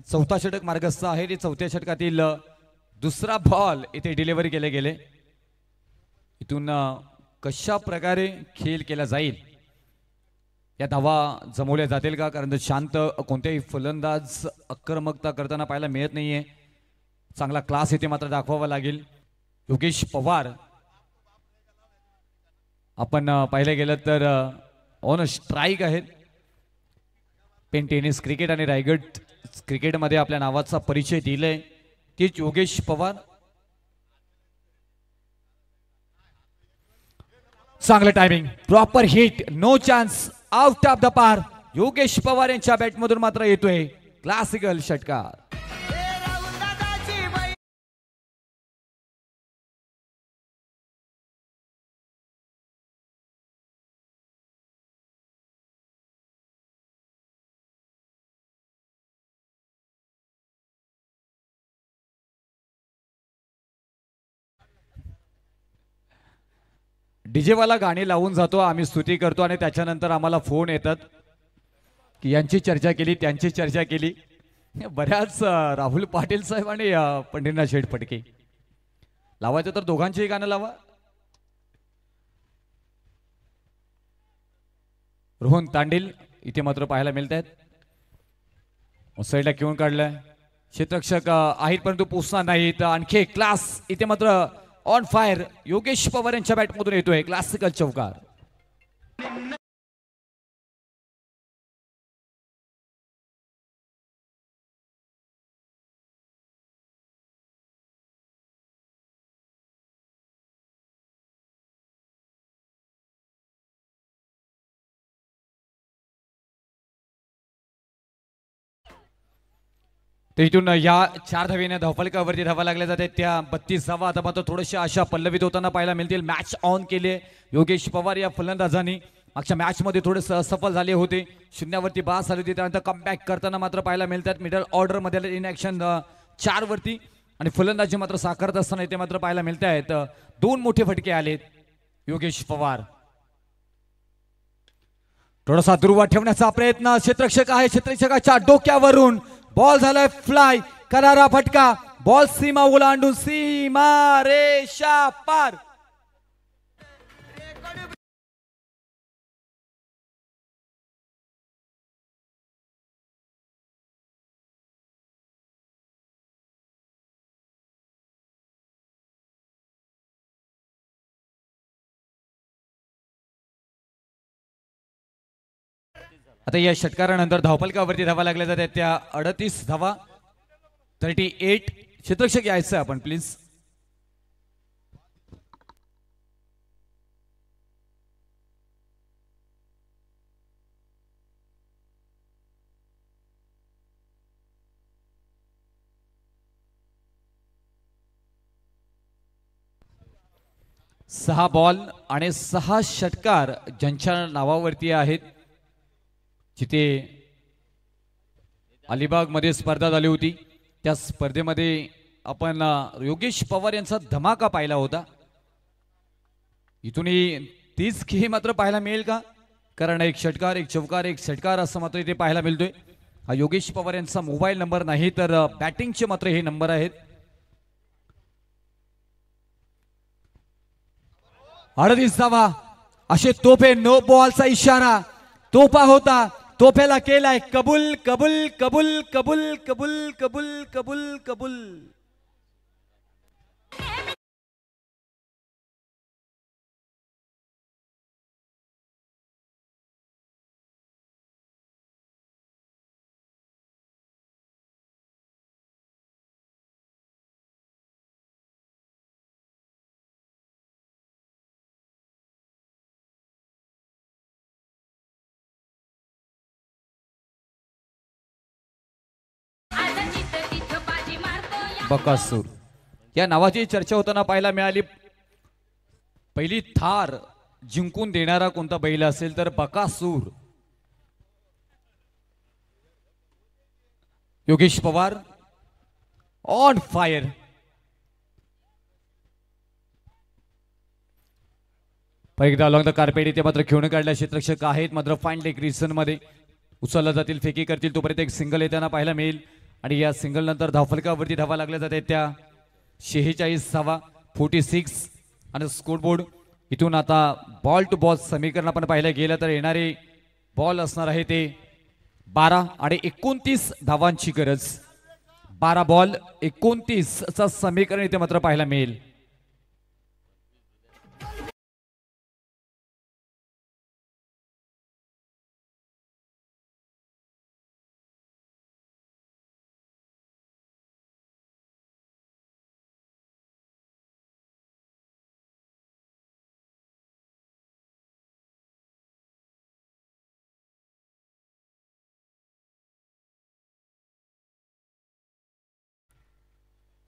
चौथा षटक मार्गस्थ आहे. चौथ्या षटकातील दुसरा बॉल इथे डिलिव्हरी केले गेले. इथून कशा प्रकारे खेळ केला जाईल, या धावा जमवल्या जातील का? कारण शांत कोणत्याही फलंदाज आक्रमकता करताना पाहायला मिळत नाहीये. चांगला क्लास इथे मात्र दाखवावा लागेल. योगेश पवार आपण पाहिलं गेलं तर ऑन स्ट्राईक आहेत. पेन टेनिस क्रिकेट आणि रायगड क्रिकेटमध्ये आपल्या नावाचा परिचय दिलाय. तीच योगेश पवार. चांगलं timing, proper hit, no chance, out of the पार. योगेश पवार यांच्या बॅटमधून मात्र येतोय क्लासिकल षटकार. डीजे वाला गाणी लावून जातो, आम्ही स्तुती करतो आणि त्याच्यानंतर आम्हाला फोन येतात की यांची चर्चा केली, त्यांची चर्चा केली. बऱ्याच राहुल पाटील साहेब आणि पंढरीनाथ शेठ फडके. लावायचं तर दोघांचीही गाणं लावा. रोहन तांडील इथे मात्र पाहायला मिळत आहेत. साईडला घेऊन काढलंय, क्षेत्ररक्षक आहेत परंतु पोचणार नाही. तर आणखी एक क्लास इथे मात्र ऑन फायर योगेश पवार यांच्या बॅटमधून येतोय क्लासिकल चौकार. तर इथून या 4 धावेने धावफलकावरती धावा लागल्या जाते. त्या 32 धावा आता मात्र थोड्याशा आशा पल्लवित होताना पाहायला मिळतील. मॅच ऑन केले योगेश पवार या फलंदाजांनी. मागच्या मॅच मध्ये थोडेसे असफल झाले होते, शून्यावरती बास आली होती. त्यानंतर कमबॅक करताना मात्र पाहायला मिळतात. मिडल ऑर्डर मध्ये इन ऍक्शन 4 वरती आणि फलंदाजी मात्र साकारत असताना इथे मात्र पाहायला मिळत आहेत. 2 मोठे फटके आलेत योगेश पवार. थोडासा दुर्वा ठेवण्याचा प्रयत्न, क्षेत्ररक्षक आहे, क्षेत्ररक्षकाच्या डोक्यावरून बॉल झालाय फ्लाय, करारा फटका, बॉल सीमा ओलांडून सीमा रेषा पार. आता या षटकारानंतर धावफलकावरती धावा लागल्या जातात त्या 38 धावा, 38. क्षेत्ररक्षक यायचं आपण प्लीज. सहा बॉल आणि 6 षटकार ज्यांच्या नावावरती आहेत. जिथे अलिबाग मध्ये स्पर्धा झाली होती त्या स्पर्धेमध्ये आपण योगेश पवार यांचा धमाका पाहिला होता. इथूनही तीच खेळ मात्र पाहायला मिळेल का? कारण एक षटकार, एक चौकार, एक षटकार असं मात्र इथे पाहायला मिळतोय. हा योगेश पवार यांचा मोबाईल नंबर नाही तर बॅटिंगचे मात्र हे नंबर आहेत. 38 धावा, असे तोफे, नो बॉलचा इशारा, तोफा होता, तोफेला केलाय कबूल कबूल कबूल कबूल कबूल कबूल कबूल कबूल. बकासूर या नावाची चर्चा होताना पाहायला मिळाली. पहिली थार जिंकून देणारा कोणता बैल असेल तर बकासूर. Yogesh Pawar on fire. एकदा अलॉंग द कार्पेट इथे मात्र खेळून काढल्या क्षेत्ररक्षक आहेत मात्र फाईन लेग रिसन मध्ये उचलला जातील, फेकी करतील. तोपर्यंत एक सिंगल येताना पाहायला मिळेल आणि या सिंगल नंतर धावफलकावरती धावा लागल्या जाते त्या 46 धावा, 46 आणि स्कोरबोर्ड. इथून आता बॉल टू बॉल समीकरण आपण पाहायला गेलं तर येणारे बॉल असणार आहे ते 12 आणि 29 धावांची गरज. 12 बॉल 29 चा समीकरण इथे मात्र पाहायला मिळेल.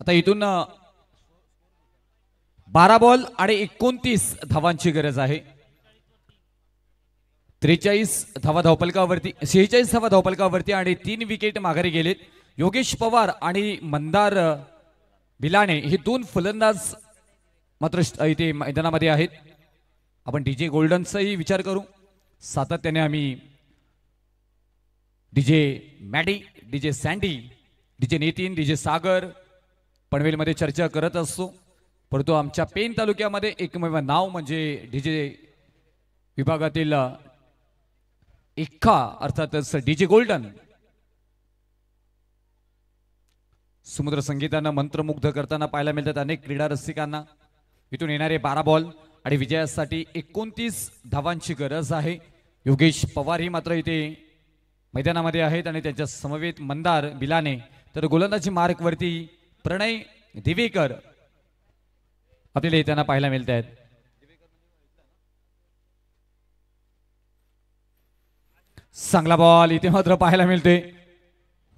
आता इथून 12 बॉल आणि 29 धावांची गरज आहे. 43 धावा धावपलकावरती, 46 धावा धावपलकावरती आणि 3 विकेट माघारी गेलेत. योगेश पवार आणि मंदार बिलाणे हे 2 फलंदाज मात्र इथे मैदानामध्ये आहेत. आपण डीजे गोल्डनचाही विचार करू. सातत्याने आम्ही DJ Maddy, DJ Sandy, DJ Nitin, DJ Sagar पनवेलमध्ये चर्चा करत असतो. परंतु आमच्या पेन तालुक्यामध्ये एकमेव नाव म्हणजे डीजे विभागातील इक्का अर्थातच डीजे गोल्डन. समुद्र संगीतानं मंत्रमुग्ध करताना पाहायला मिळतात अनेक क्रीडा रसिकांना. इथून येणारे 12 बॉल आणि विजयासाठी 29 धावांची गरज आहे. योगेश पवार ही मात्र इथे मैदानामध्ये आहेत आणि त्यांच्या समवेत मंदार बिलाने, तर गोलंदाजी मार्कवरती प्रणय दिवेकर आपल्याला येताना पाहायला मिळत आहेत. चांगला बॉल इथे मात्र पाहायला मिळते.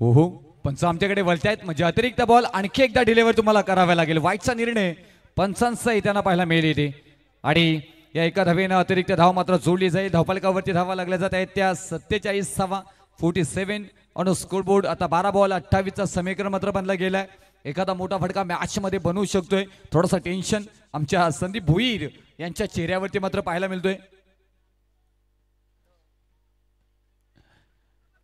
हो पंच आमच्याकडे वळतायत म्हणजे अतिरिक्त बॉल आणखी एकदा डिलेवर तुम्हाला करावा लागेल. वाईटचा निर्णय पंचांचा येताना पाहायला मिळेल इथे. आणि या एका धावेनं अतिरिक्त धाव मात्र जोडली जाईल. धावपलकावरती धावा लागल्या जात आहेत त्या 47 धावा, 47 ऑन स्कोरबोर्ड. आता 12 बॉल 28चा समीकरण मात्र बनला गेलाय. एखादा मोठा फटका मॅच मध्ये बनवू शकतोय. थोडासा टेन्शन आमच्या संदीप भुईर यांच्या चेहऱ्यावरती मात्र पाहायला मिळतोय.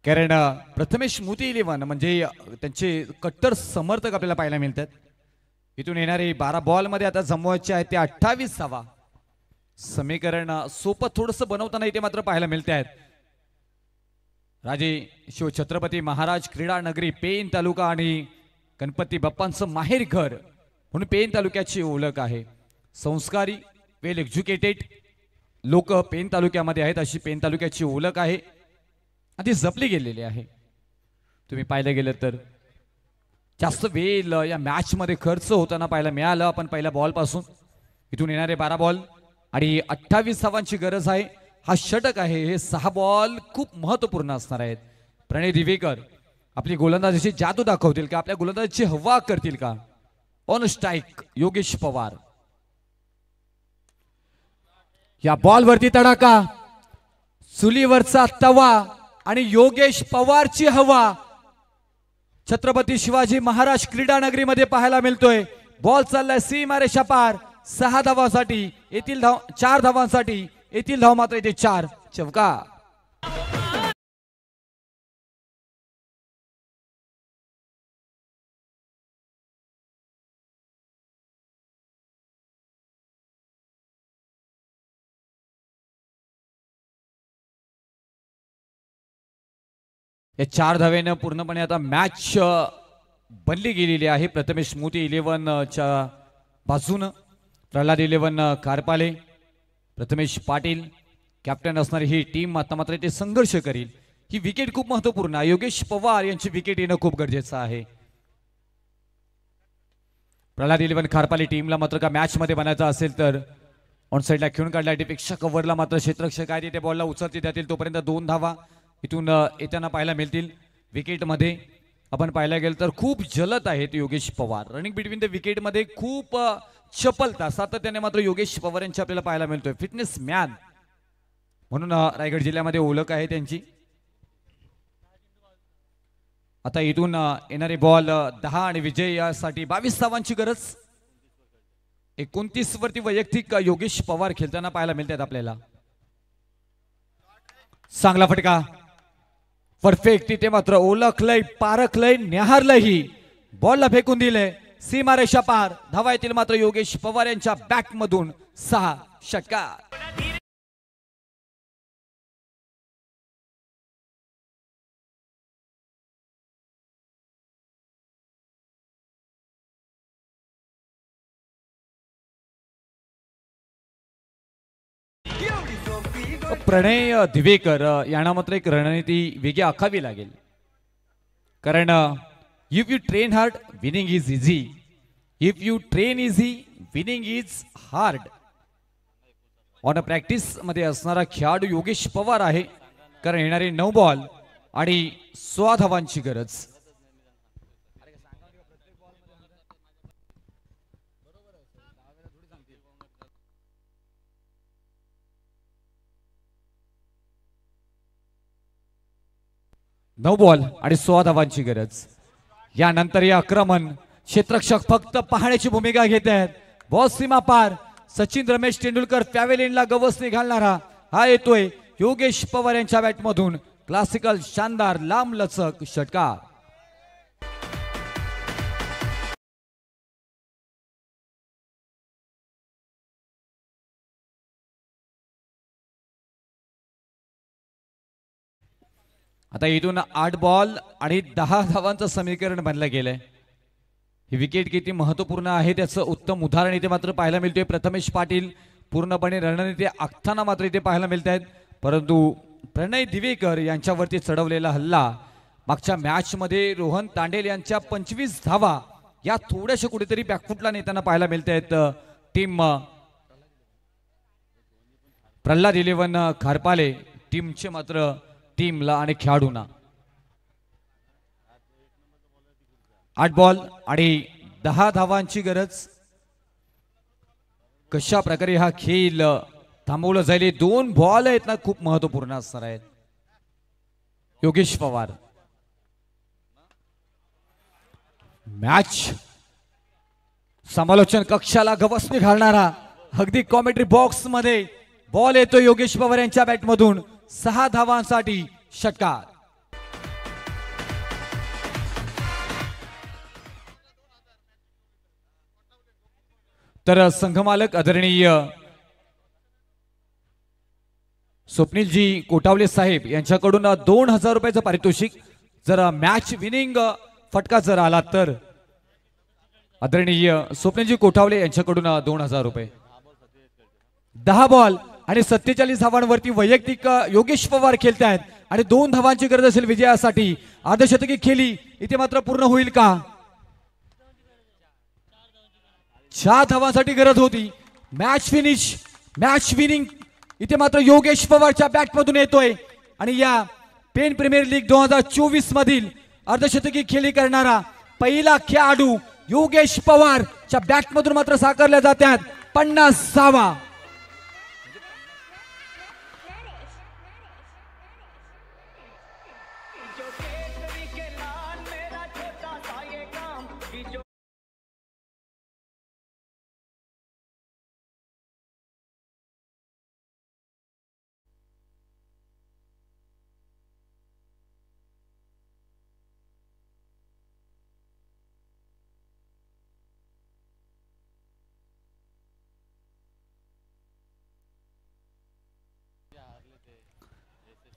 कारण प्रथमेश मोती इलेव्हन म्हणजे त्यांचे कट्टर समर्थक आपल्याला पाहायला मिळतात. इथून येणारे 12 बॉल मध्ये आता जमवायचे आहेत ते 28 धावा. समीकरण सोपं थोडस बनवताना इथे मात्र पाहायला मिळते आहेत. राजे शिवछत्रपती महाराज क्रीडा नगरी पेन तालुका आणि गणपती बाप्पांचं माहेर घर म्हणून पेन तालुक्याची ओळख आहे. संस्कारी वेल एज्युकेटेड लोक पेन तालुक्यामध्ये आहेत अशी पेन तालुक्याची ओळख आहे आणि ती जपली गेलेली आहे. तुम्ही पाहिलं गेलं तर जास्त वेळ या मॅच मध्ये खर्च होताना पाहायला मिळालं. आपण पहिल्या बॉल पासून इथून येणारे 12 बॉल आणि 28 धावांची गरज आहे. हा षटक आहे. हे 6 बॉल खूप महत्वपूर्ण असणार आहेत. प्रणय दिवेकर आपली गोलंदाजीची जादू दाखवतील का, आपल्या गोलंदाजीची हवा करतील का. On strike Yogesh Pawar. या बॉल वरती तडाका, चुलीवरचा तवा आणि योगेश पवारची हवा छत्रपती शिवाजी महाराज क्रीडा नगरीमध्ये पाहायला मिळतोय. बॉल चाललाय सीमारेषा पार. 6 धावांसाठी येथील धाव, 4 धावांसाठी येथील धाव मात्र इथे 4. चौका. या 4 धावेनं पूर्णपणे आता मॅच बनली गेलेली आहे. प्रथमेश मोती इलेव्हनच्या बाजूनं प्रल्हाद इलेव्हन कारपाले, प्रथमेश पाटील कॅप्टन असणारी ही टीम आता मात्र ते संघर्ष करील. ही विकेट खूप महत्वपूर्ण आहे. योगेश पवार यांची विकेट येणं खूप गरजेचं आहे. प्रल्हाद इलेव्हन कारपाले टीमला मात्र का मॅच मध्ये बनायचं असेल तर ऑन साईडला खेळून काढला पेक्षा कव्हरला मात्र क्षेत्ररक्षक आहे ते बॉलला उचलते जातील. तोपर्यंत 2 धावा इथून येताना पाहायला मिळतील. विकेट मध्ये आपण पाहायला गेलं तर खूप जलद आहेत Yogesh Pawar. Running between the wicket मध्ये खूप चपलता सातत्याने मात्र योगेश पवार यांची आपल्याला पाहायला मिळतोय. फिटनेस मॅन म्हणून रायगड जिल्ह्यामध्ये ओळख आहे त्यांची. आता इथून येणारे बॉल 10 आणि विजय यासाठी 22 धावांची गरज. 29 वरती वैयक्तिक योगेश पवार खेळताना पाहायला मिळतात आपल्याला. चांगला फटका परफेक्ट. तिथे मात्र ओळखलंय, पारखलंय, न्याहारलंही. बॉलला फेकून दिलंय सीमारेषा पार. धावा येतील मात्र योगेश पवार यांच्या बॅट मधून 6 षटकार. प्रणय दिवेकर यांना मात्र एक रणनीती वेगळी आखावी लागेल. कारण if you train hard winning is easy, if you train easy winning is hard. On practice मध्ये असणारा खेळाडू योगेश पवार आहे. कारण येणारे 9 बॉल आणि 16 धावांची गरज. 9 बॉल आणि 16 धावांची गरज. यानंतर हे आक्रमण क्षेत्ररक्षक फक्त पाहण्याची भूमिका घेत आहेत. बॉल सीमा पार. सचिन रमेश तेंडुलकर पॅव्हेलियनला गवसणी घालणारा हा येतोय योगेश पवार यांच्या बॅटमधून. क्लासिकल शानदार लांब लचक षटकार. आता इथून 8 बॉल आणि 10 धावांचं समीकरण बनलं गेलंय. ही विकेट किती महत्वपूर्ण आहे त्याचं उत्तम उदाहरण इथे मात्र पाहायला मिळतोय. प्रथमेश पाटील पूर्णपणे रणनीती आखताना मात्र इथे पाहायला मिळत आहेत. परंतु प्रणय दिवेकर यांच्यावरती चढवलेला हल्ला मागच्या मॅच मध्ये रोहन तांडेल यांच्या 25 धावा या थोड्याशा कुठेतरी बॅकफुटला नेताना पाहायला मिळत आहेत. टीम प्रल्हाद 11 खारपाले टीमचे मात्र टीमला आणि खेळाडूंना 8 बॉल आणि 10 धावांची गरज. कशा प्रकारे हा खेळ थांबवला जाईल. 2 बॉल आहेत ना खूप महत्वपूर्ण असणार आहेत. योगेश पवार मॅच समालोचन कक्षाला गवसणी घालणारा अगदी कॉमेंट्री बॉक्स मध्ये बॉल येतो योगेश पवार यांच्या बॅटमधून. 6 धावांसाठी षटकार. तर संघमालक आदरणीय स्वप्नीलजी कोटावले साहेब यांच्याकडून 2000 रुपयाचं पारितोषिक. जर मॅच विनिंग फटका जर आला तर आदरणीय स्वप्नीलजी कोटावले यांच्याकडून 2000 रुपये. 10 बॉल आणि 47 धावांवरती वैयक्तिक योगेश पवार खेळत आहेत आणि 2 धावांची गरज असेल विजयासाठी. अर्धशतकी खेळी इथे मात्र पूर्ण होईल का? 4 धावांसाठी गरज होती. मॅच फिनिश मॅच विनिंग इथे मात्र योगेश पवारच्या बॅटमधून येतोय. आणि या पेन प्रीमियर लीग 2024 मधील अर्धशतकी खेळी करणारा पहिला खेळाडू योगेश पवारच्या बॅटमधून मात्र साकारल्या जातात 50 धावा.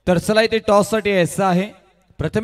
तर चला इथे टॉस साठी ऐसा आहे. प्रथम